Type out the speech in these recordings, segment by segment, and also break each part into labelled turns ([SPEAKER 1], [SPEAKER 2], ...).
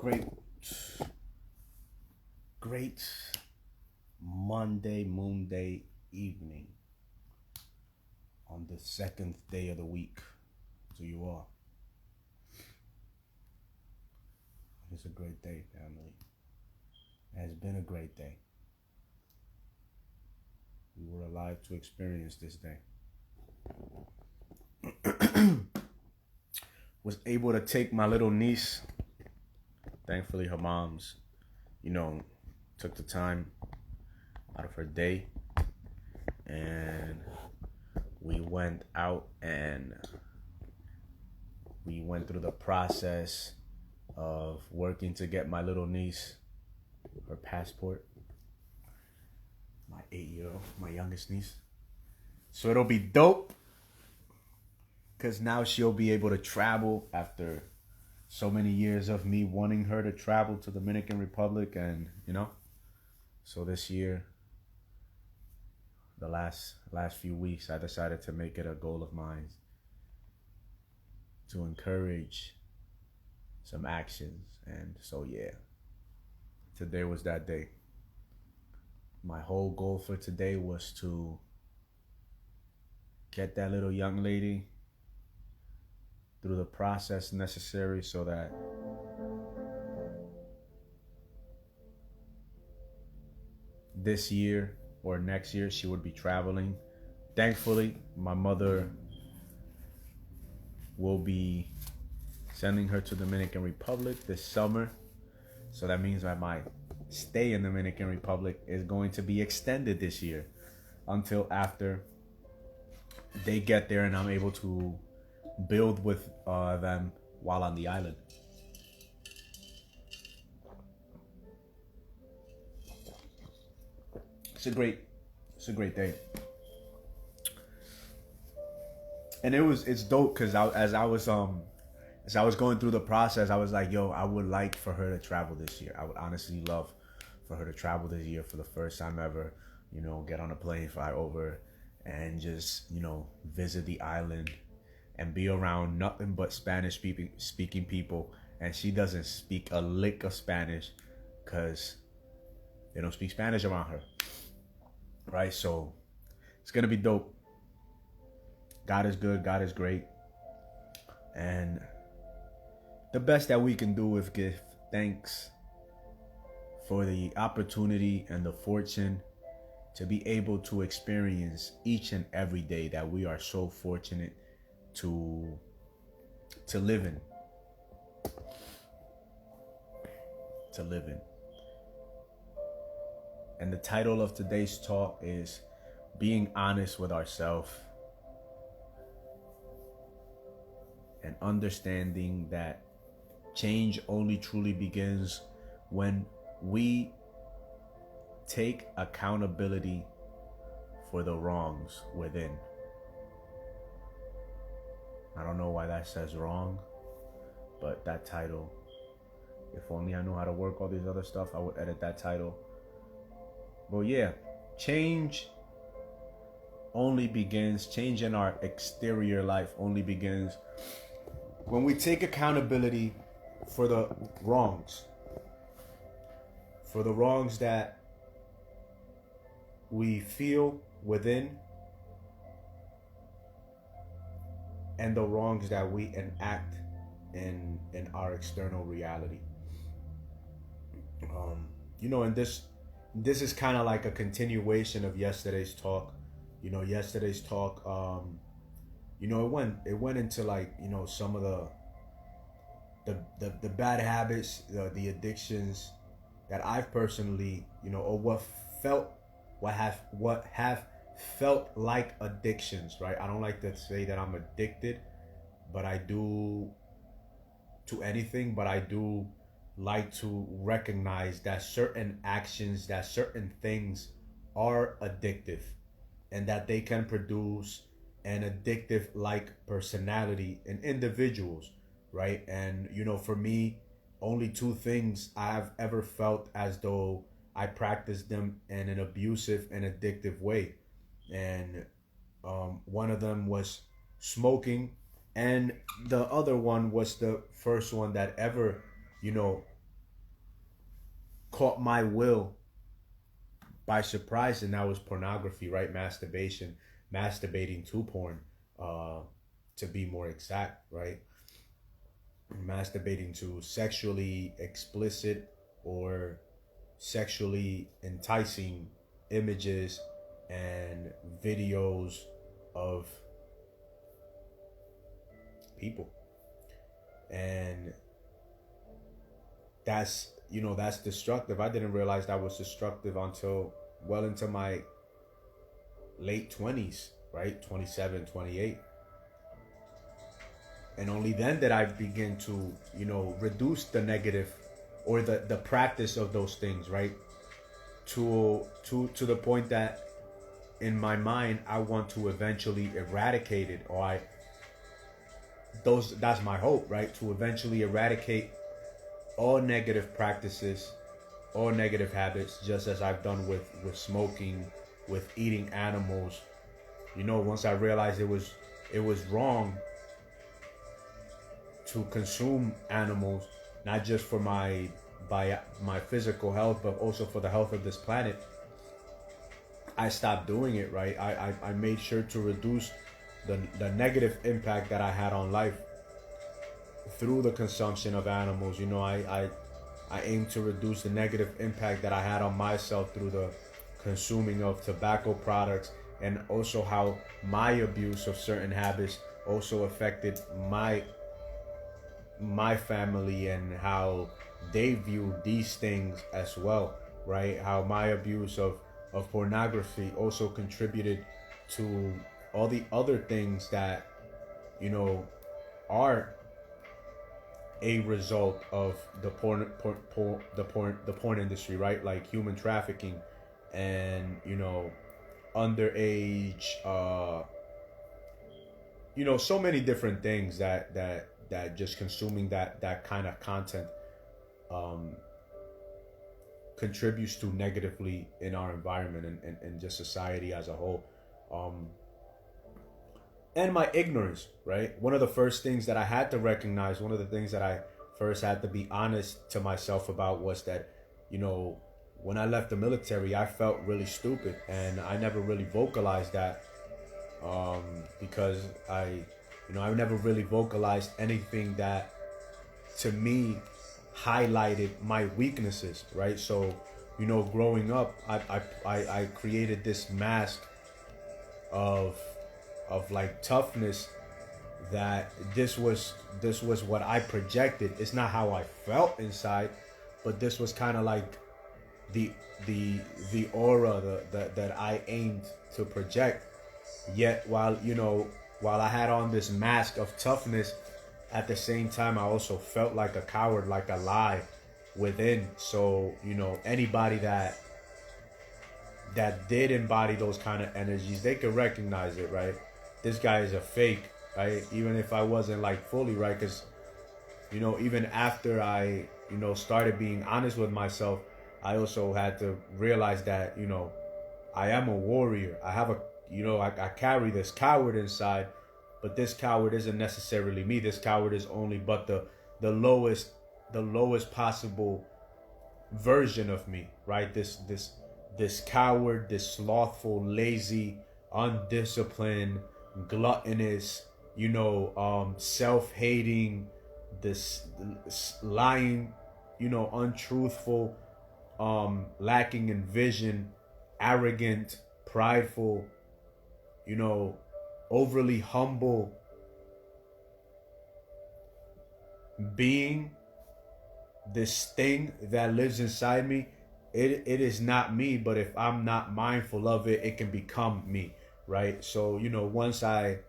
[SPEAKER 1] great, great Monday, Moon Day evening on the second day of the week to you all. It's a great day, family. It has been a great day. We were alive to experience this day. Was able to take my little niece. Thankfully, her mom's, took the time out of her day, and we went out and we went through the process of working to get my little niece her passport. My 8-year-old, my youngest niece. So it'll be dope, because now she'll be able to travel after so many years of me wanting her to travel to Dominican Republic. And so this year, the last few weeks, I decided to make it a goal of mine to encourage some actions. And so yeah, today was that day. My whole goal for today was to get that little young lady through the process necessary so that this year or next year she would be traveling. Thankfully, my mother will be sending her to Dominican Republic this summer. So that means that my stay in Dominican Republic is going to be extended this year until after they get there and I'm able to build with them while on the island. It's a great day. And it's dope because as I was going through the process, I was like, yo, I would like for her to travel this year. I would honestly love for her to travel this year for the first time ever, get on a plane, fly over, and just, visit the island and be around nothing but Spanish speaking people. And she doesn't speak a lick of Spanish because they don't speak Spanish around her. Right? So it's going to be dope. God is good. God is great. And the best that we can do is give thanks for the opportunity and the fortune to be able to experience each and every day that we are so fortunate to live in. To live in. And the title of today's talk is Being Honest with Ourselves and understanding that change only truly begins when we take accountability for the wrongs within. I don't know why that says wrong, but that title, if only I knew how to work all these other stuff, I would edit that title. But yeah, change in our exterior life only begins when we take accountability for the wrongs. For the wrongs that we feel within and the wrongs that we enact in our external reality. And this is kind of like a continuation of yesterday's talk. Yesterday's talk, it went into like, some of the bad habits, the addictions that I've personally, or what have felt like addictions, right? I don't like to say that I'm addicted, but I do to anything, but I do like to recognize that certain actions, that certain things are addictive and that they can produce an addictive like personality in individuals, right? And for me, only two things I've ever felt as though I practiced them in an abusive and addictive way. And one of them was smoking, and the other one was the first one that ever, caught my will by surprise, and that was pornography, right? Masturbation, masturbating to porn, to be more exact, right? Masturbating to sexually explicit or sexually enticing images and videos of people. And that's, that's destructive. I didn't realize that was destructive until well into my late 20s, right? 27, 28. And only then did I begin to, reduce the negative or the practice of those things, right? To the point that in my mind I want to eventually eradicate it, or that's my hope, right? To eventually eradicate all negative practices, all negative habits, just as I've done with smoking, with eating animals. Once I realized it was wrong to consume animals, not just for my physical health, but also for the health of this planet, I stopped doing it, right? I made sure to reduce the negative impact that I had on life through the consumption of animals. I aim to reduce the negative impact that I had on myself through the consuming of tobacco products, and also how my abuse of certain habits also affected my family and how they view these things as well, right? How my abuse of pornography also contributed to all the other things that are a result of the porn industry, right? Like human trafficking and underage, so many different things that just consuming that kind of content contributes to negatively in our environment and just society as a whole. And my ignorance, right? One of the first things that I had to recognize, one of the things that I first had to be honest to myself about was that, when I left the military, I felt really stupid, and I never really vocalized that, because I never really vocalized anything that to me highlighted my weaknesses, right? So, growing up, I created this mask of like toughness, that this was what I projected. It's not how I felt inside, but this was kind of like the aura that I aimed to project. Yet while I had on this mask of toughness, at the same time I also felt like a coward, like a lie within. So anybody that did embody those kind of energies, they could recognize it, right? This guy is a fake, right? Even if I wasn't like fully, right? Because even after I started being honest with myself, I also had to realize that I am a warrior. I have I carry this coward inside, but this coward isn't necessarily me. This coward is only but the lowest possible version of me, right? This coward, this slothful, lazy, undisciplined, gluttonous, self-hating, this lying, untruthful, lacking in vision, arrogant, prideful, overly humble being, this thing that lives inside me. It is not me, but if I'm not mindful of it, it can become me, right? So once I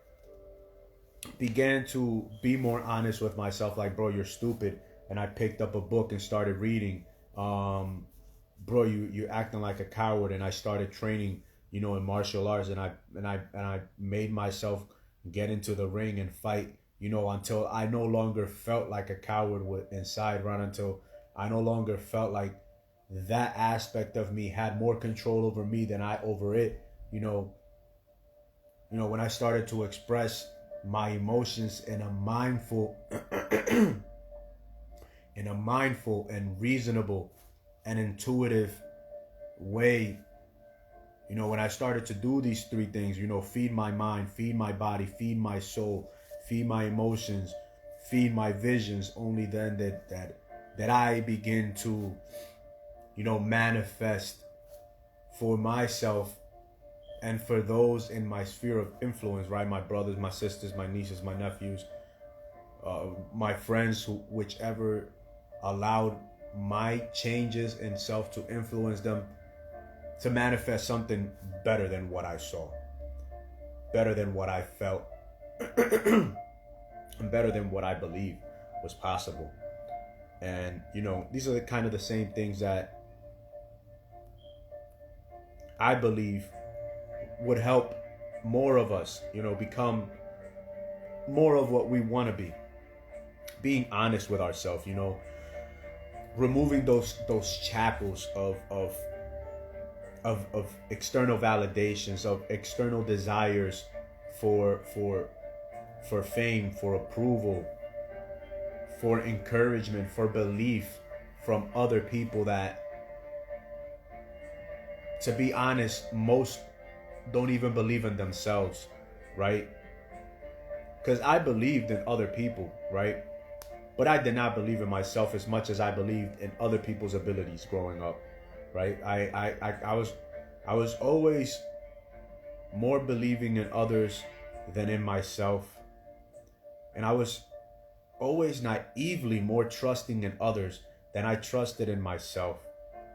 [SPEAKER 1] began to be more honest with myself, like, bro, you're stupid, and I picked up a book and started reading, bro, you're acting like a coward, and I started training in martial arts, and I made myself get into the ring and fight, until I no longer felt like a coward inside, right? Until I no longer felt like that aspect of me had more control over me than I over it. When I started to express my emotions in a mindful and reasonable an intuitive way, you know, when I started to do these three things, you know, feed my mind, feed my body, feed my soul, feed my emotions, feed my visions, only then that I begin to, you know, manifest for myself and for those in my sphere of influence, right? My brothers, my sisters, my nieces, my nephews, my friends, whichever allowed my changes in self to influence them to manifest something better than what I saw, better than what I felt, and better than what I believed was possible. And, you know, these are the kind of the same things that I believe would help more of us, you know, become more of what we want to be. Being honest with ourselves, you know, removing those shackles of external validations, of external desires for fame, for approval, for encouragement, for belief from other people that, to be honest, most don't even believe in themselves, right? Because I believed in other people, right? But I did not believe in myself as much as I believed in other people's abilities growing up, right? I was always more believing in others than in myself. And I was always naively more trusting in others than I trusted in myself.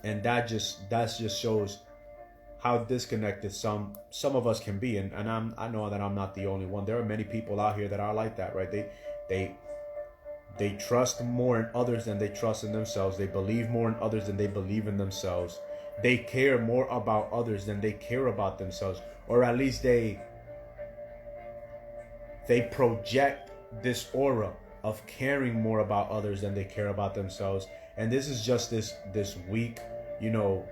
[SPEAKER 1] And that just shows how disconnected some of us can be. And I know that I'm not the only one. There are many people out here that are like that, right? They trust more in others than they trust in themselves. They believe more in others than they believe in themselves. They care more about others than they care about themselves. Or at least they project this aura of caring more about others than they care about themselves. And this is just this weak, you know,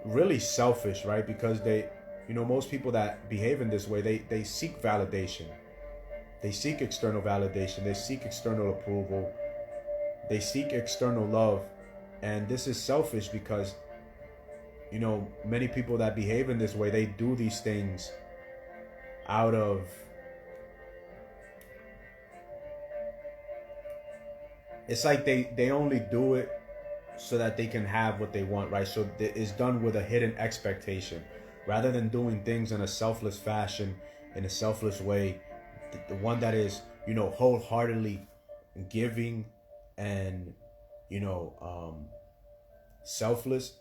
[SPEAKER 1] really selfish, right? Because they, you know, most people that behave in this way, they seek validation. They seek external validation. They seek external approval. They seek external love. And this is selfish because, you know, many people that behave in this way, they do these things out of, it's like they only do it so that they can have what they want, right? So it's done with a hidden expectation rather than doing things in a selfless fashion, in a selfless way. The one that is, you know, wholeheartedly giving and, you know, selfless.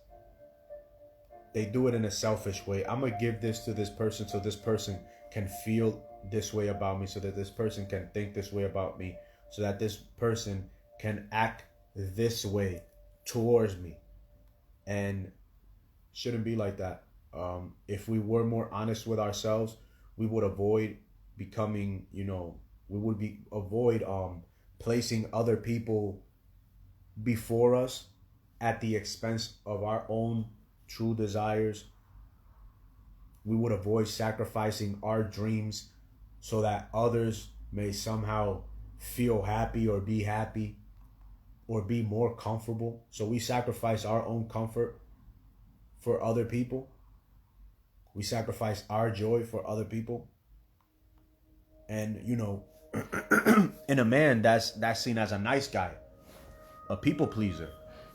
[SPEAKER 1] They do it in a selfish way. I'm gonna give this to this person so this person can feel this way about me, so that this person can think this way about me, so that this person can act this way towards me. And shouldn't be like that. If we were more honest with ourselves, we would avoid becoming, you know, we would avoid placing other people before us at the expense of our own true desires. We would avoid sacrificing our dreams so that others may somehow feel happy or be more comfortable. So we sacrifice our own comfort for other people. We sacrifice our joy for other people. And, you know, in a man, that's seen as a nice guy, a people pleaser,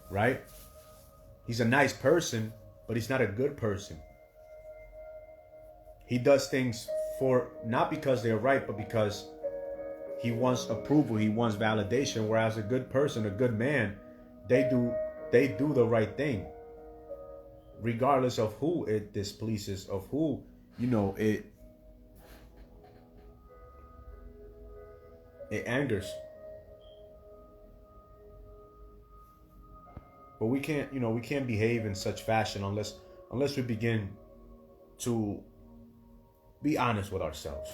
[SPEAKER 1] right? He's a nice person, but he's not a good person. He does things for, not because they're right, but because he wants approval, he wants validation. Whereas a good person, a good man, they do the right thing, regardless of who it displeases, of who, you know, it angers. But we can't, you know, we can't behave in such fashion unless we begin to be honest with ourselves.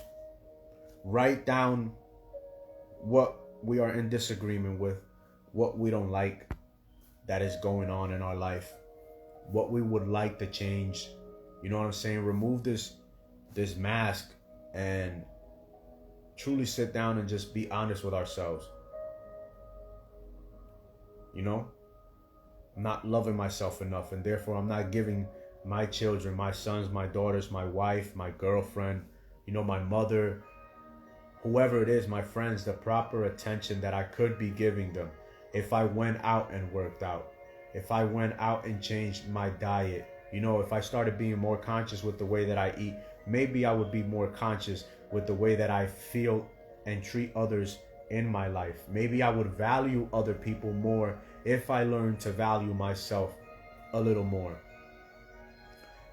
[SPEAKER 1] Write down what we are in disagreement with, what we don't like that is going on in our life, what we would like to change. You know what I'm saying? Remove this mask and truly sit down and just be honest with ourselves. You know? I'm not loving myself enough, and therefore I'm not giving my children, my sons, my daughters, my wife, my girlfriend, my mother, whoever it is, my friends, the proper attention that I could be giving them if I went out and worked out, if I went out and changed my diet, if I started being more conscious with the way that I eat. Maybe I would be more conscious with the way that I feel and treat others in my life. Maybe I would value other people more if I learned to value myself a little more.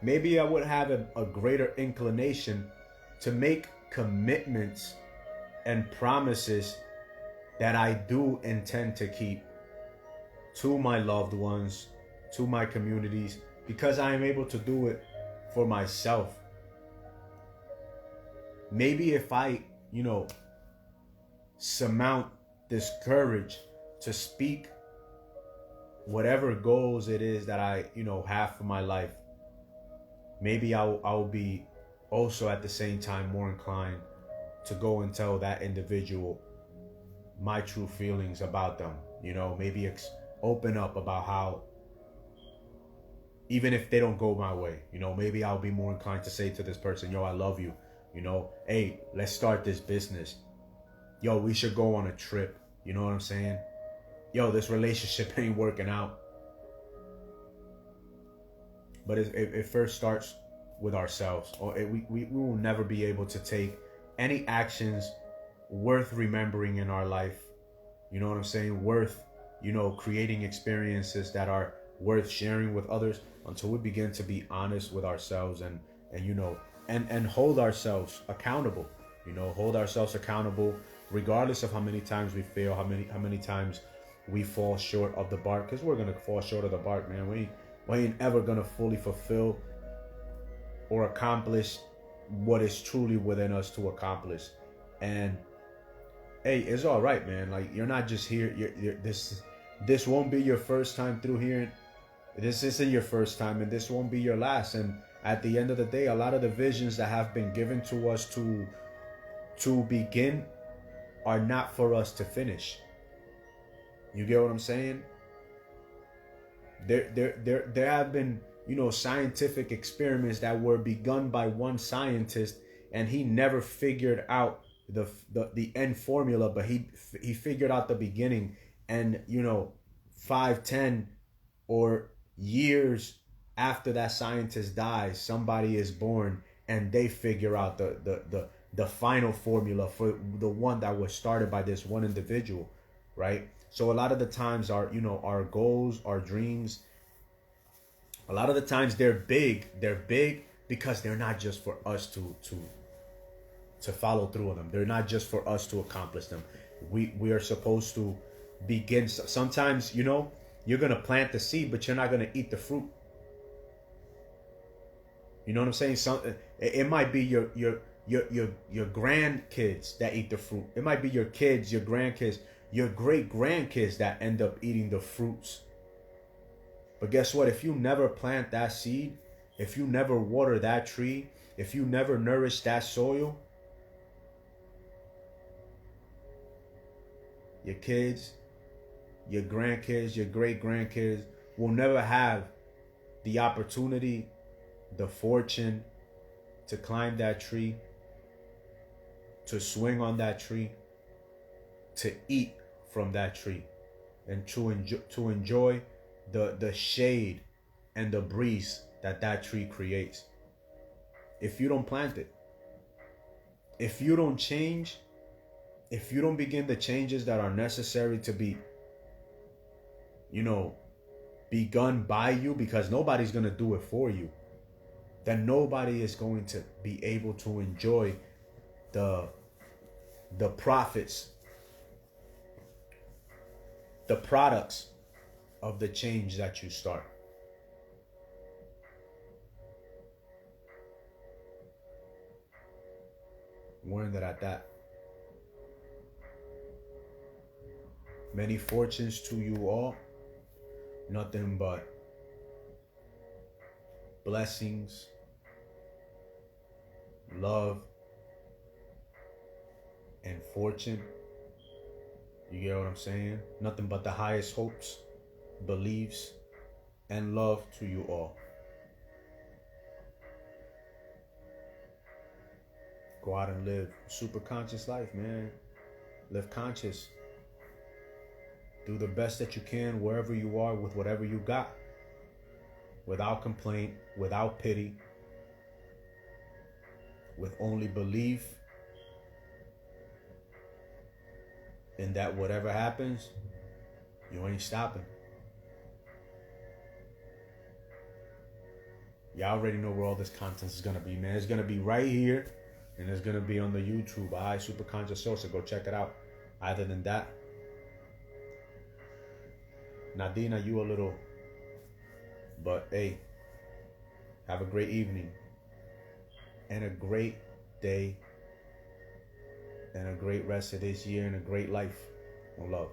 [SPEAKER 1] Maybe I would have a greater inclination to make commitments and promises that I do intend to keep to my loved ones, to my communities, because I am able to do it for myself. Maybe if I, surmount this courage to speak whatever goals it is that I, have for my life, maybe I'll be also at the same time more inclined to go and tell that individual my true feelings about them. Maybe open up about how, even if they don't go my way, maybe I'll be more inclined to say to this person, yo, I love you. Hey, let's start this business. Yo, we should go on a trip. You know what I'm saying? Yo, this relationship ain't working out. But it first starts with ourselves. We will never be able to take any actions worth remembering in our life. You know what I'm saying? Worth, creating experiences that are worth sharing with others until we begin to be honest with ourselves and hold ourselves accountable. Hold ourselves accountable regardless of how many times we fail, how many times we fall short of the mark, because we're gonna fall short of the mark, man. We ain't ever gonna fully fulfill or accomplish what is truly within us to accomplish. And hey, it's all right, man. Like, you're not just here. This won't be your first time through here. This isn't your first time, and this won't be your last. And at the end of the day, a lot of the visions that have been given to us to begin are not for us to finish. You get what I'm saying? There have been, scientific experiments that were begun by one scientist, and he never figured out the end formula, but he figured out the beginning. And 5, 10, or years after that scientist dies, somebody is born and they figure out the final formula for the one that was started by this one individual, right? So a lot of the times our goals, our dreams, a lot of the times they're big because they're not just for us to follow through on them. They're not just for us to accomplish them. We are supposed to begin. Sometimes, you're going to plant the seed, but you're not going to eat the fruit. You know what I'm saying? It might be your grandkids that eat the fruit. It might be your kids, your grandkids, your great grandkids that end up eating the fruits. But guess what? If you never plant that seed, if you never water that tree, if you never nourish that soil, your kids, your grandkids, your great grandkids will never have the opportunity, the fortune to climb that tree, to swing on that tree, to eat from that tree, and to enjoy the shade and the breeze that tree creates. If you don't plant it, if you don't change, if you don't begin the changes that are necessary to be, begun by you, because nobody's going to do it for you, then nobody is going to be able to enjoy the profits, the products of the change that you start. Warned that at that. Many fortunes to you all. Nothing but blessings, love, and fortune. You get what I'm saying? Nothing but the highest hopes, beliefs, and love to you all. Go out and live super conscious life, man. Live conscious. Do the best that you can wherever you are with whatever you got. Without complaint, without pity, with only belief in that whatever happens, you ain't stopping. Y'all already know where all this content is going to be, man. It's going to be right here, and it's going to be on the YouTube. Super Conscious Sosa. Go check it out. Other than that, Nadina, you a little... But, hey, have a great evening and a great day and a great rest of this year and a great life. One love.